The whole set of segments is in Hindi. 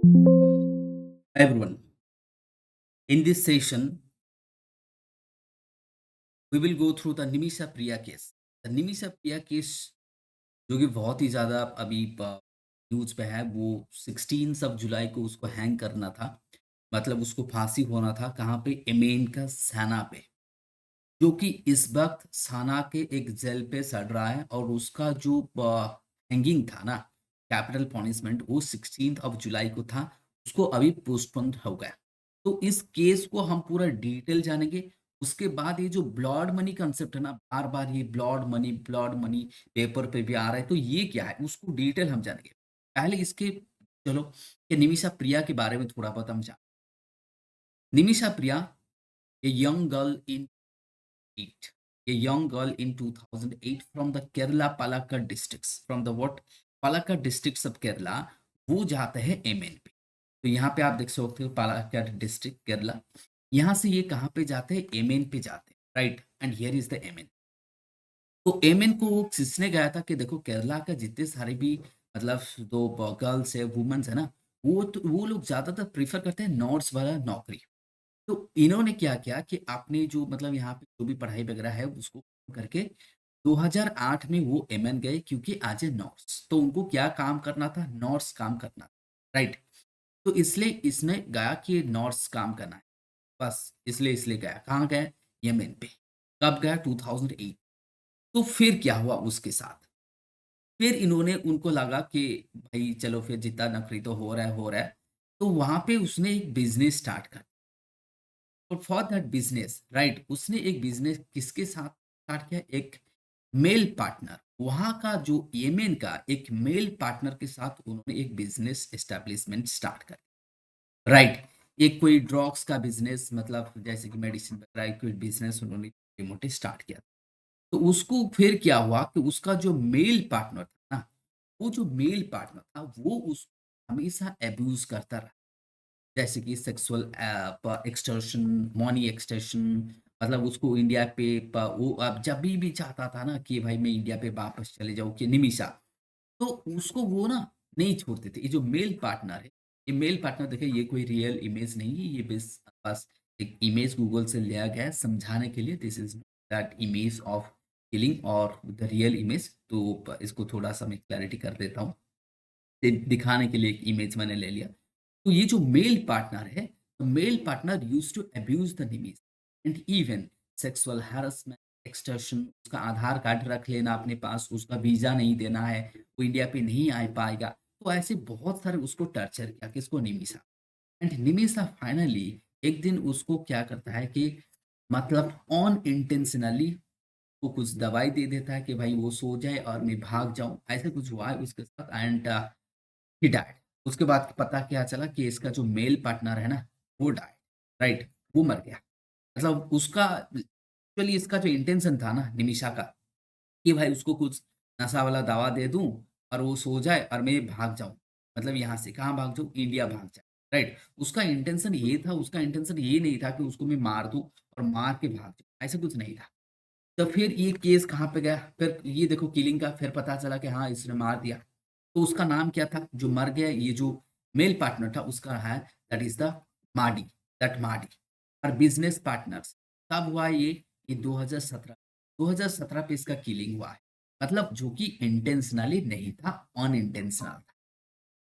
Everyone, in this session, we will go through the Nimisha Priya case. The Nimisha Priya case जो कि बहुत ही ज़्यादा अभी न्यूज़ पे है, वो 16 ऑफ जुलाई को उसको हैंग करना था। मतलब उसको फांसी होना था, कहाँ पे? येमेन का सना पे, जो कि इस वक्त सना के एक जेल पे सड़ रहा है। और उसका जो हैंगिंग था ना, कैपिटल पनिशमेंट, वो 16 ऑफ जुलाई को था। उसको अभी पोस्टपोन हो गया। तो इस केस को हम पूरा डिटेल जानेंगे। उसके बाद ये जो ब्लड मनी कंसेप्ट है ना, बार बार ये ब्लड मनी पेपर पे भी आ रहा है, तो ये क्या है उसको डिटेल हम जानेंगे। पहले इसके चलो ये निमिषा प्रिया के बारे में थोड़ा बहुत हम जान। Nimisha Priya, a young girl in 8, a young girl in 2008 from the Kerala Palakkad districts, from the what Palakkad districts of Kerala। वो जाते हैं एमएन पे। तो यहाँ पे आप देख सकते हो पालाक्काड डिस्ट्रिक्ट केरला। यहाँ से ये कहाँ पे जाते हैं? एमएन पे जाते हैं, right. And here is the MN. तो एमएन को वो किसने गया था कि देखो केरला का जितने सारे भी मतलब दो गर्ल्स है, वुमेन्स है ना, वो लोग ज्यादातर प्रीफर करते हैं नॉर्थ वाला नौकरी। तो इन्होंने क्या किया कि आपने जो मतलब यहाँ पे जो भी पढ़ाई वगैरह है उसको करके 2008 में वो एमएन गए, क्योंकि आज ए नॉर्स तो उनको क्या काम करना था? नॉर्स काम करना था, राइट। तो इसलिए इसने गया कि नॉर्स काम करना है, बस इसलिए इसलिए गया। कहाँ गया? यमन पे। कब गया? 2008। तो फिर क्या हुआ उसके साथ? फिर इन्होंने उनको लगा कि भाई चलो फिर जितना नौकरी तो हो रहा है। तो वहां पे उसने एक बिजनेस स्टार्ट कर। और फॉर दैट बिजनेस, राइट, उसने एक बिजनेस किसके साथ स्टार्ट किया? एक मेल पार्टनर, वहां का जो येमेन का एक मेल पार्टनर के साथ उन्होंने एक बिजनेस एस्टेब्लिशमेंट स्टार्ट कर, राइट। एक कोई ड्रग्स का बिजनेस, मतलब जैसे कि मेडिसिन वगैरह कोई बिजनेस उन्होंने मोटे स्टार्ट किया। तो उसको फिर क्या हुआ कि उसका जो मेल पार्टनर था ना, वो जो मेल पार्टनर था वो उस हमेशा अब्यूज करता रहा। जैसे कि सेक्सुअल एक्सटॉर्शन, मनी एक्सटॉर्शन। मतलब उसको इंडिया पे वो अब जब भी चाहता था ना कि भाई मैं इंडिया पे वापस चले जाऊं कि निमिषा, तो उसको वो ना नहीं छोड़ते थे। ये जो मेल पार्टनर है, ये मेल पार्टनर देखिए, ये कोई रियल इमेज नहीं है, ये बस बस एक इमेज गूगल से लिया गया है समझाने के लिए। This is that image of killing और द रियल इमेज। तो इसको थोड़ा सा मैं क्लैरिटी कर देता हूँ, दिखाने के लिए एक इमेज मैंने ले लिया। तो ये जो मेल पार्टनर है, male partner use to abuse the निमीज and even sexual harassment, extortion. उसका आधार कार्ड रख लेना अपने पास, उसका वीजा नहीं देना है, वो इंडिया पे नहीं आ पाएगा। तो ऐसे बहुत सारे उसको टर्चर किया, किसको? निमिषा। एंड निमिषा फाइनली एक दिन उसको क्या करता है कि मतलब ऑन इंटेंशनली वो कुछ दवाई दे देता है कि भाई वो सो जाए और मैं भाग जाऊं। ऐसे कुछ हुआ है उसके साथ एंड ही डाइड। उसके बाद पता क्या चला कि इसका जो मेल पार्टनर है ना, वो डाइड, राइट, वो मर गया। मतलब उसका एक्चुअली इसका जो इंटेंशन था ना निमिषा का, कि भाई उसको कुछ नशा वाला दवा दे दूं और वो सो जाए और मैं भाग जाऊं। मतलब यहाँ से कहाँ भाग जाऊं? इंडिया भाग जाए, राइट। उसका इंटेंशन ये था, उसका इंटेंशन ये नहीं था कि उसको मैं मार दूं और मार के भाग जाऊं, ऐसा कुछ नहीं था। तो फिर ये केस कहाँ पे गया? फिर ये देखो किलिंग का फिर पता चला कि हाँ इसने मार दिया। तो उसका नाम क्या था जो मर गया? ये जो मेल पार्टनर था उसका है, दैट इज द माडी, दैट माडी। और बिजनेस पार्टनर्स, कब हुआ ये 2017, 2017 पे इसका किलिंग हुआ है। मतलब जो कि इंटेंशनली नहीं था, अनइंटेंशनल था।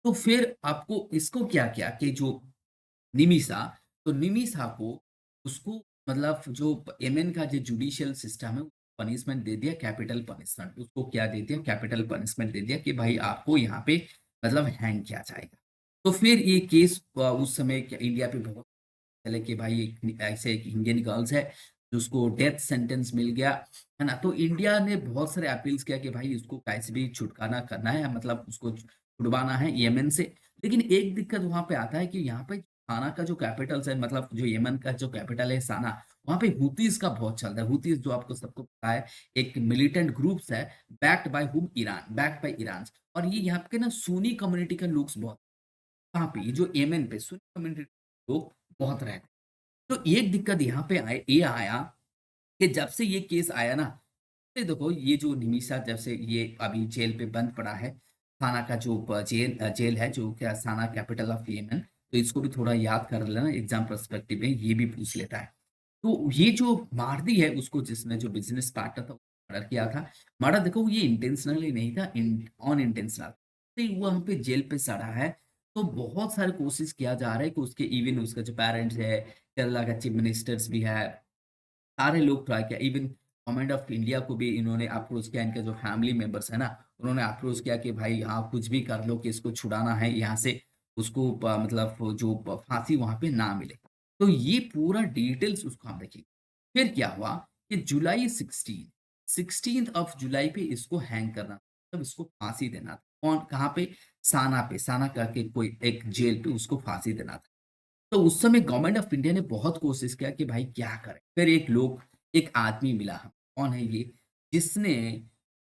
तो फिर आपको इसको क्या किया कि जो निमिषा, तो निमिषा को उसको मतलब जो येमेन का जो जुडिशियल सिस्टम है, पनिशमेंट दे दिया, कैपिटल पनिशमेंट। उसको क्या दे दिया? कैपिटल पनिशमेंट दे दिया कि भाई आपको यहाँ पे मतलब हैंग किया जाएगा। तो फिर ये केस उस समय इंडिया पे बहुत चले कि भाई ऐसे एक इंडियन गर्ल्स है जिसको डेथ सेंटेंस मिल गया, है ना। तो इंडिया ने बहुत सारे अपील्स किया कि भाई इसको कैसे भी छुटकारा करना है, मतलब उसको छुड़वाना है यमन से। लेकिन एक दिक्कत वहां पे आता है कि यहाँ पे साना का जो कैपिटल है, मतलब जो यमन का जो कैपिटल है साना, वहां पे हुतीज का बहुत चलता है। हुतीज जो आपको सबको पता है, एक मिलिटेंट ग्रुप्स है, backed by whom? Iran, backed by Iran. और ये यहाँ पे ना सुन्नी कम्युनिटी के लोग बहुत, कहाँ पे? ये जो येमेन पे सुन्नी कम्युनिटी लोग बहुत रहते हैं। तो एक दिक्कत यहाँ पे ये आया कि जब से ये केस आया ना, ये देखो ये जो निमिषा जब से ये अभी जेल पे बंद पड़ा है, साना का जो जेल है जो क्या साना कैपिटल ऑफ येमेन, तो इसको भी थोड़ा याद कर लेना एग्ज़ाम पर्सपेक्टिव में ये भी पूछ लेता है। तो ये जो मार्दी है उसको जिसने जो बिज़नेस पार्टनर था मर्डर किया था। मर्डर देखो ये इंटेंशनली नहीं था अनइंटेंशनल। तो वो वहाँ पे जेल पे सड़ा है, तो बहुत सारी कोशिश किया जा रहा है कि उसके इवन उसका जो पेरेंट्स है, केरला का चीफ मिनिस्टर्स भी है, सारे लोग ट्राई किया, इवन गवर्नमेंट ऑफ इंडिया को भी इन्होंने अप्रोच किया, इनके जो फैमिली मेंबर्स है ना, उन्होंने अप्रोच किया कि भाई हाँ, कुछ भी कर लो कि इसको छुड़ाना है यहाँ से, उसको मतलब वो जो फांसी वहाँ पे ना मिले। तो ये पूरा डिटेल्स उसको हम देखेंगे। फिर क्या हुआ कि जुलाई 16 ऑफ जुलाई पे इसको हैंग करना था, मतलब इसको फांसी देना था। कौन कहाँ पे साना करके कोई एक जेल पे उसको फांसी देना था। तो उस समय गवर्नमेंट ऑफ इंडिया ने बहुत कोशिश किया कि भाई क्या करें? फिर एक आदमी मिला हमें, कौन है ये? जिसने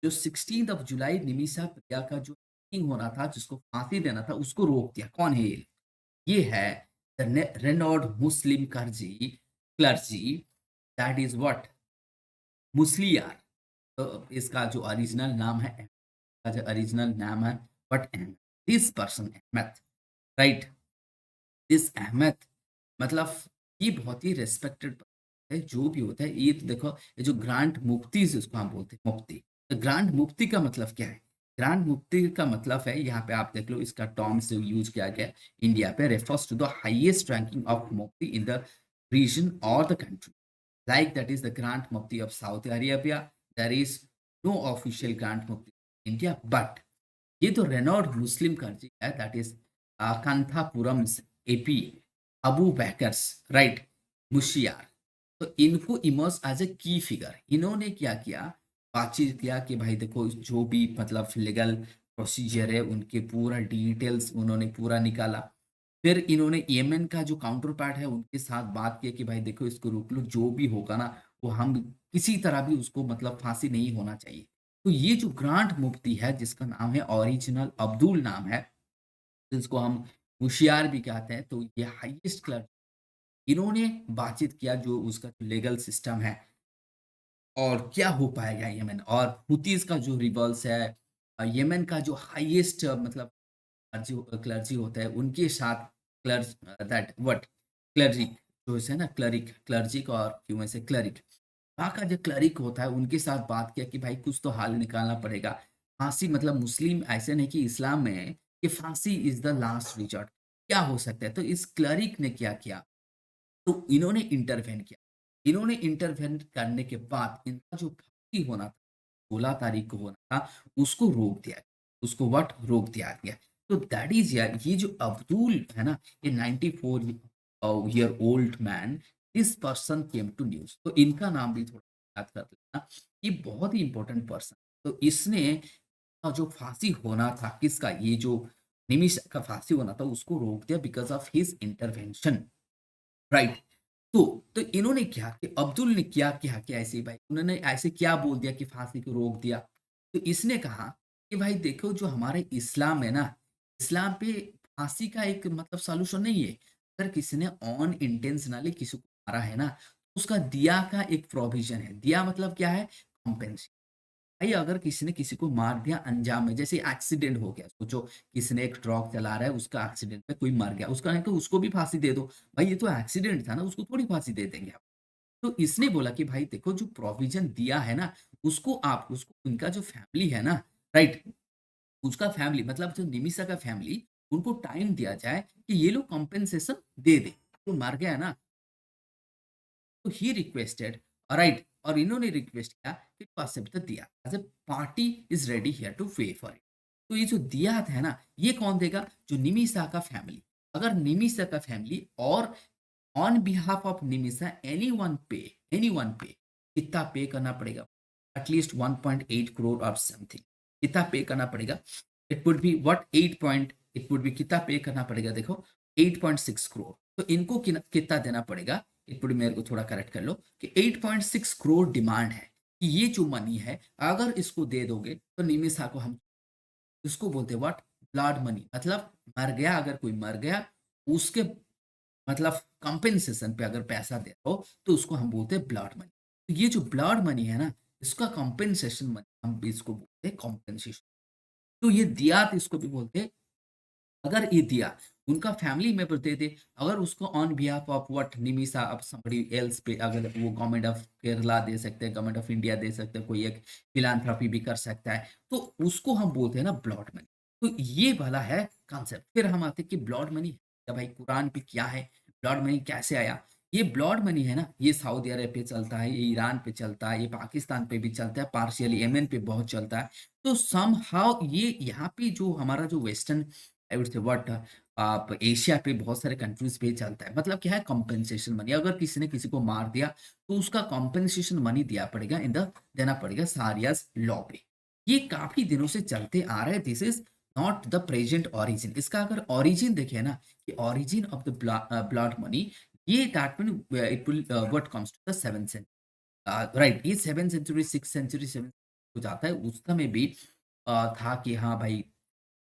जो 16th ऑफ जुलाई निमिषा प्रिया का जो हियरिंग होना था, जिसको फांसी देना था, उसको रोक दिया। कौन है ये? ये है renowned Muslim clergy, that is what? Musliyar. तो इसका जो ओरिजिनल नाम है, का जो ओरिजिनल नाम है what Ahmad. This person Ahmad, right? This Ahmad मतलब ये बहुत ही रिस्पेक्टेड है, जो भी होता है। ये तो देखो, ये जो ग्रांट मुफ्ती जिसको हम बोलते हैं मुफ्ती, तो ग्रांट मुफ्ती का मतलब क्या है? ग्रांट मुफ्ती का मतलब है, यहाँ पे आप देख लो इसका टर्म से यूज किया गया है इंडिया पे, refers to the highest ranking of मुफ्ती इन द रीजन और the country, like that is the Grant Mufti of Saudi Arabia. There is no official Grant Mufti in India, but ये तो रेनॉल्ड मुस्लिम कंट्री है, that is Kanthapuram AP Abu बैकर्स, राइट? मुशियार। तो इनको इमर्स एज ए की फिगर, इन्होंने क्या किया, बातचीत किया कि भाई देखो जो भी मतलब लीगल प्रोसीजर है उनके पूरा डिटेल्स उन्होंने पूरा निकाला। फिर इन्होंने यमन का जो काउंटर पार्ट है उनके साथ बात किया कि भाई देखो इसको रोक लो, जो भी होगा ना वो हम किसी तरह भी उसको मतलब फांसी नहीं होना चाहिए। तो ये जो ग्रांट मुफ्ती है जिसका नाम है ओरिजिनल अब्दुल नाम है, जिसको हम होशियार भी कहते हैं, तो ये हाईएस्ट क्लर्क, इन्होंने बातचीत किया जो उसका जो लीगल सिस्टम है और क्या हो पाएगा यमन और हुतीज का जो रिवल्स है, यमन का जो हाईएस्ट मतलब क्लर्जी होता है उनके साथ क्लर्ज दैट व्हाट क्लर्जी जो है ना क्लर्जिक और क्यों ऐसे क्लरिक, वहाँ का जो क्लरिक होता है उनके साथ बात किया कि भाई कुछ तो हल निकालना पड़ेगा। फांसी मतलब मुस्लिम ऐसे नहीं कि इस्लाम में है कि फांसी इज द लास्ट रिजॉर्ट, क्या हो सकता है? तो इस क्लरिक ने क्या किया, तो इन्होंने इंटरवेन किया। इन्होंने इंटरवेन करने के बाद इनका जो फांसी होना था, 16 तारीख को होना था, उसको रोक दिया गया। उसको व्हाट? रोक दिया गया। तो दैट इज़ यार ये जो अब्दुल है ना, ये 94 year old man, this person came to news. तो इनका नाम भी थोड़ा याद कर लेना। ये बहुत ही इंपॉर्टेंट पर्सन। तो इसने जो फांसी होना था किसका, ये जो निमिष का फांसी होना था उसको रोक दिया because of his intervention, right? तो तो इन्होंने क्या कि अब्दुल ने क्या किया कि ऐसे ही भाई उन्होंने ऐसे क्या बोल दिया कि फांसी को रोक दिया। तो इसने कहा कि भाई देखो जो हमारे इस्लाम है ना, इस्लाम पे फांसी का एक मतलब सॉल्यूशन नहीं है। अगर किसी ने अनइंटेंशनली किसी को मारा है ना, तो उसका दिया का एक प्रोविजन है। दिया मतलब क्या है? कॉम्पेंसेशन। भाई अगर किसी ने किसी को मार दिया अनजान में, जैसे एक्सीडेंट हो गया, सोचो किसी ने एक ट्रक चला रहा है, उसका एक्सीडेंट में कोई मर गया, उसका नहीं तो उसको भी फांसी दे दो। भाई ये तो एक्सीडेंट था ना, उसको थोड़ी फांसी दे देंगे आप। तो इसने बोला कि भाई देखो जो प्रोविजन दिया है ना, उसको आप उसको उनका जो फैमिली है ना, राइट? उसका फैमिली मतलब जो निमिषा का फैमिली, उनको टाइम दिया जाए कि ये लोग कॉम्पेंसेशन दे दे। तो मर गया है ना, तो ही रिक्वेस्टेड, राइट? और इन्होंने रिक्वेस्ट किया कि टू एक्सेप्ट द दिया as a party is ready here to pay for it. तो ये जो दिया है ना, ये कौन देगा? जो निमिषा का फैमिली। अगर निमिषा का फैमिली और on behalf of Nimisha anyone पे कितना पे करना पड़ेगा? एटलीस्ट 1.8 करोड़ और समथिंग कितना पे करना पड़ेगा? It would be what 8 point, it would be कितना पे करना पड़ेगा देखो, 8.6 करोड़। तो इनको कितना देना पड़ेगा? एक मिनट मेरे को थोड़ा करेक्ट कर लो कि 8.6 करोड़ डिमांड है कि ये जो मनी है अगर इसको दे दोगे तो निमिषा को हम इसको बोलते हैं व्हाट? Blood money. मतलब मर गया, अगर कोई मर गया उसके मतलब कंपेंसेशन पे अगर पैसा दे रहे हो तो उसको हम बोलते हैं ब्लड मनी। तो ये जो ब्लड मनी है ना, इसका कंपेंसेशन मनी हम इसको बोलते हैं कॉम्पेंसेशन। तो ये दियात इसको भी बोलते हैं। अगर ये दिया, उनका फैमिली मेंबर दे दे, अगर उसको on behalf of what Nimisha of somebody else पे अगर वो गवर्नमेंट ऑफ केरला दे सकते हैं, गवर्नमेंट ऑफ इंडिया दे सकते हैं, कोई एक फिलैंथ्रोपी भी कर सकता है, तो उसको हम बोलते हैं ना ब्लड मनी। तो ये वाला है कांसेप्ट। फिर हम आते हैं कि ब्लड मनी क्या भाई, कुरान पे क्या है? ब्लड मनी कैसे आया? ये ब्लड मनी है ना, ये सऊदी अरब पे चलता है, ये ईरान पे चलता है, ये पाकिस्तान पे भी चलता है, पार्शियली येमेन पे बहुत चलता है। तो समहाउ ये यहाँ पे जो हमारा जो वेस्टर्न आई वुड से व्हाट आप एशिया पे बहुत सारे कंट्रीज पे चलता है। मतलब क्या है, कंपेंसेशन मनी। अगर किसी ने किसी को मार दिया तो उसका कंपेंसेशन मनी दिया पड़ेगा, इन द देना पड़ेगा सारियाज लॉ पे। ये काफी दिनों से चलते आ रहा है। This is not the present origin. इसका अगर ओरिजिन देखे ना, कि origin of the blood money, ये that mean it will what comes to the 7th century, right. ये 7th सेंचुरी 6th सेंचुरी 7 हो जाता है। उस समय भी था कि हाँ भाई,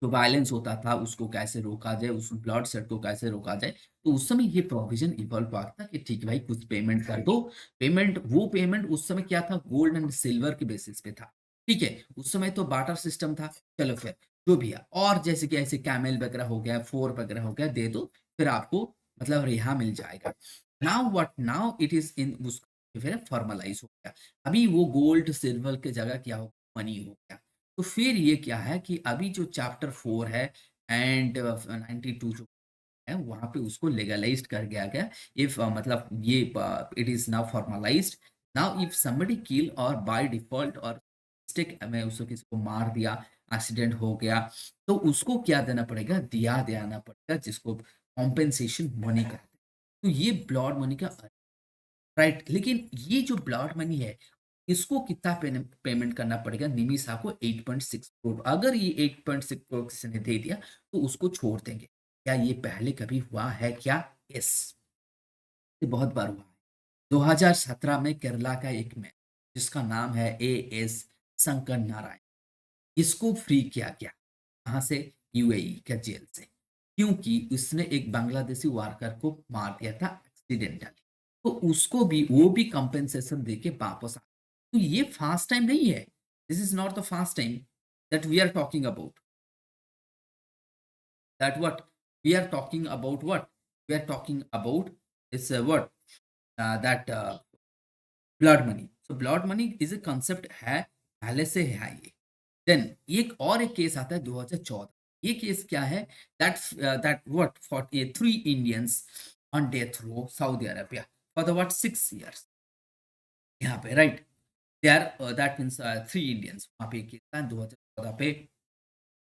जो वायलेंस होता था उसको कैसे रोका जाए, उस ब्लड सेट को कैसे रोका जाए। तो उस समय ये प्रोविज़न इवॉल्व हुआ था कि ठीक है भाई, कुछ पेमेंट कर दो। पेमेंट, वो पेमेंट उस समय क्या था, गोल्ड एंड सिल्वर के बेसिस पे था। ठीक है? उस समय तो बार्टर सिस्टम था। चलो फिर जो भी है, और जैसे कि ऐसे कैमल वगैरह हो गया, फोर वगैरह हो गया, दे दो, फिर आपको मतलब रिहा मिल जाएगा। Now what, now it is in उस फिर फॉर्मलाइज़ हो गया। अभी वो गोल्ड, सिल्वर की जगह क्या हो, मनी हो गया। तो फिर ये क्या है कि अभी जो चैप्टर 4 है एंड 92 जो है, वहाँ पे उसको लीगलाइज्ड कर दिया गया। इफ मतलब ये it is now formalized. Now if somebody kill और बाय डिफॉल्ट और मिस्टेक में उसको किसी को मार दिया, एक्सीडेंट हो गया, तो उसको क्या देना पड़ेगा, दिया देना पड़ेगा, जिसको कॉम्पेंसेशन मनी कहते हैं। तो ये ब्लड मनी का राइट। लेकिन ये जो ब्लड मनी है, इसको कितना पेमेंट करना पड़ेगा, निमिषा को 8.6 करोड़। अगर ये 8.6 करोड़ किसी ने दे दिया तो उसको छोड़ देंगे। क्या ये पहले कभी हुआ है क्या? यस, ये बहुत बार हुआ है। 2017 में केरला का एक मैन जिसका नाम है एएस शंकर नारायण, इसको फ्री किया गया। कहाँ से? यूएई के जेल से। क्योंकि उसने एक बांग्लादेशी वर्कर को मार दिया था एक्सीडेंटली। तो उसको भी, वो भी कंपेंसेशन देके वापस आ। तो ये फास्ट टाइम नहीं है। This is not the fast time that we are talking about. That what we are talking about, what we are talking about is what that blood money. So blood money is a concept है, पहले से है ये। देन एक और एक केस आता है 2014। ये केस क्या है, that that what 43 Indians on death row Saudi Arabia for the what 6 years। यहाँ पे right, they are that means 3 Indians. वहाँ पे केस था 2014 पे।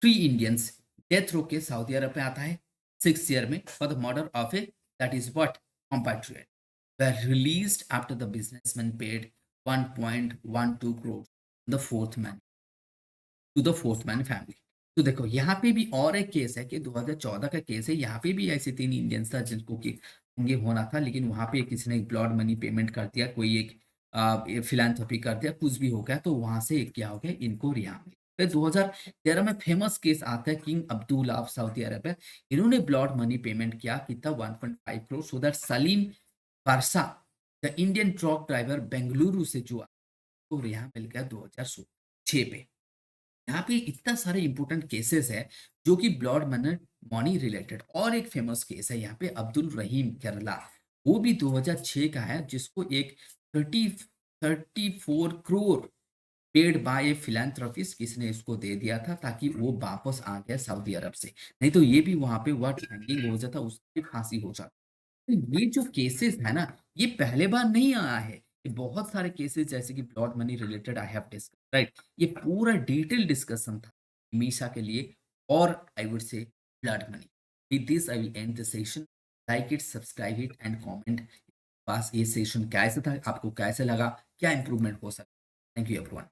3 इंडियंस डेथ रो के सऊदी अरब में आता है 6 year में for the murder of A that is what compatriot were released after the businessman paid 1.12 crore the fourth man to the fourth man family. तो देखो यहाँ पे भी और एक केस है कि 2014 का केस है। यहाँ पे भी ऐसे 3 इंडियंस था जिनको कि ये होना था, लेकिन वहाँ पे किसी ने एक ब्लॉड मनी पेमेंट कर दिया, कोई एक फिलैंथ्रोपी कर दिया, कुछ भी हो गया, तो वहां से एक क्या हो गया, इनको रिहा मिली। फिर 2013 में फेमस केस आता है king Abdul of Saudi Arab. इन्होंने ब्लॉड मनी पेमेंट किया कितना, 1.5 crore, so that Saleem Parsa the Indian truck driver Bengaluru से जो आपको रिहा मिल गया 2006 पे। यहाँ पे इतना सारे इंपॉर्टेंट केसेस है जो कि ब्लड मनी मनी रिलेटेड। और एक फेमस केस है यहाँ पे अब्दुल रहीम केरला, वो भी 2006 का है, जिसको एक 34 crore paid by A philanthropist किसी ने इसको दे दिया था, ताकि वो वापस आ गया सऊदी अरब से। नहीं तो ये भी वहां पे व्हाट हैंगिंग हो जाता, उसकी फांसी हो जाती। तो ये जो केसेस है ना, ये पहले बार नहीं आया है। ये बहुत सारे केसेस जैसे कि blood money related I have discuss, right. ये पूरा डिटेल डिस्कशन था मीशा के लिए, और I would say blood money. With this I will end the session. Like it, subscribe it and comment. पास ये सेशन कैसे था, आपको कैसे लगा, क्या इंप्रूवमेंट हो सकता है। Thank you everyone.